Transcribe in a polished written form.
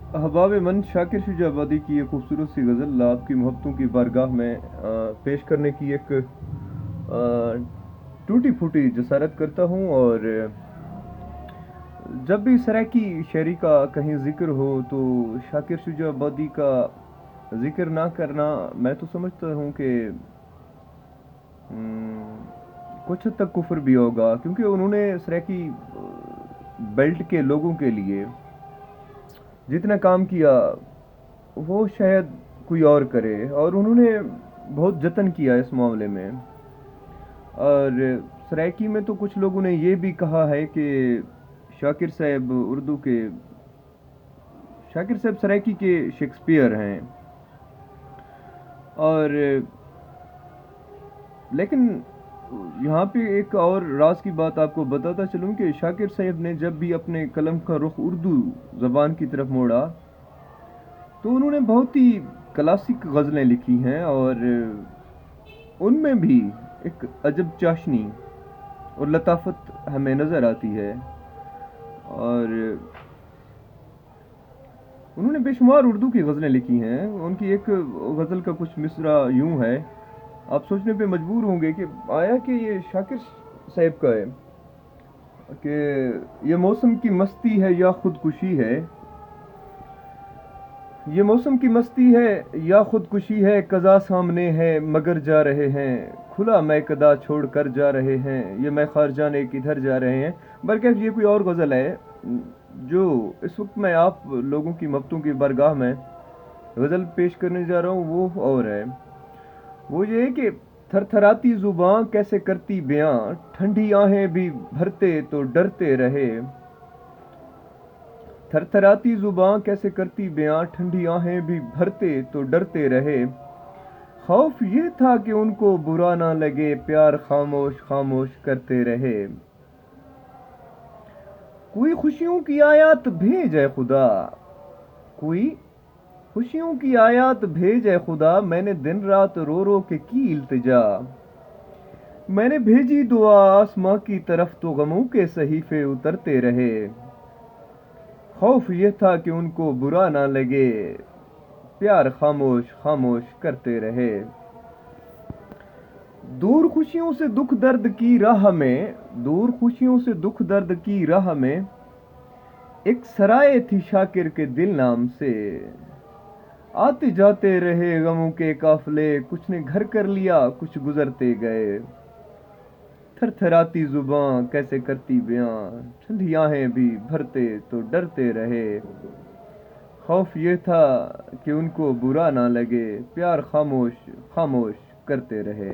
अहबाब मन शाकिर शुजाबादी की एक खूबसूरत सी गज़ल आपकी मोहब्बतों की बारगाह में पेश करने की एक टूटी फूटी जसारत करता हूँ। और जब भी सराकी शायरी का कहीं ज़िक्र हो तो शाकिर शुजाबादी का ज़िक्र ना करना मैं तो समझता हूँ कि कुछ हद तक कुफ्र भी होगा, क्योंकि उन्होंने सराकी बेल्ट के लोगों के लिए जितना काम किया वो शायद कोई और करे, और उन्होंने बहुत जतन किया इस मामले में। और सराइकी में तो कुछ लोगों ने ये भी कहा है कि शाकिर साहब उर्दू के शाकिर साहब सराइकी के शेक्सपियर हैं। और लेकिन यहाँ पे एक और राज की बात आपको बताता चलूँ कि शाकिर साहब ने जब भी अपने कलम का रुख उर्दू ज़बान की तरफ मोड़ा तो उन्होंने बहुत ही क्लासिक गज़लें लिखी हैं, और उनमें भी एक अजब चाशनी और लताफत हमें नज़र आती है। और उन्होंने बेशुमार उर्दू की गज़लें लिखी हैं। उनकी एक गज़ल का कुछ मिसरा यूं है, आप सोचने पे मजबूर होंगे कि आया कि ये शाकिर साहब का है कि ये मौसम की मस्ती है या खुदकुशी है, ये मौसम की मस्ती है या खुदकुशी है, कज़ा सामने है मगर जा रहे हैं, खुला मैं कदा छोड़ कर जा रहे हैं, ये मैं खार जाने किधर जा रहे हैं। बल्कि ये कोई और गज़ल है जो इस वक्त मैं आप लोगों की मोहब्बतों की बारगाह में गज़ल पेश करने जा रहा हूँ, वो और है। वो ये है कि थरथराती ज़ुबां कैसे करती बयां, ठंडी आहें भी भरते तो डरते रहे। थरथराती ज़ुबां कैसे करती बयां, ठंडी आहें भी भरते तो डरते रहे। खौफ ये था कि उनको बुरा ना लगे, प्यार खामोश खामोश करते रहे। कोई खुशियों की आयत भेजे खुदा, कोई खुशियों की आयत भेजे खुदा, मैंने दिन रात रो रो के की इल्तिजा। मैंने भेजी दुआ आसमां की तरफ तो गमों के सहीफे उतरते रहे। खौफ ये था कि उनको बुरा ना लगे, प्यार खामोश खामोश करते रहे। दूर खुशियों से दुख दर्द की राह में, दूर खुशियों से दुख दर्द की राह में, एक सराय थी शाकिर के दिल नाम से। आते जाते रहे गमों के काफले, कुछ ने घर कर लिया कुछ गुजरते गए। थरथराती जुबां कैसे करती बयां, ठंडी आहें भी भरते तो डरते रहे। खौफ ये था कि उनको बुरा ना लगे, प्यार खामोश खामोश करते रहे।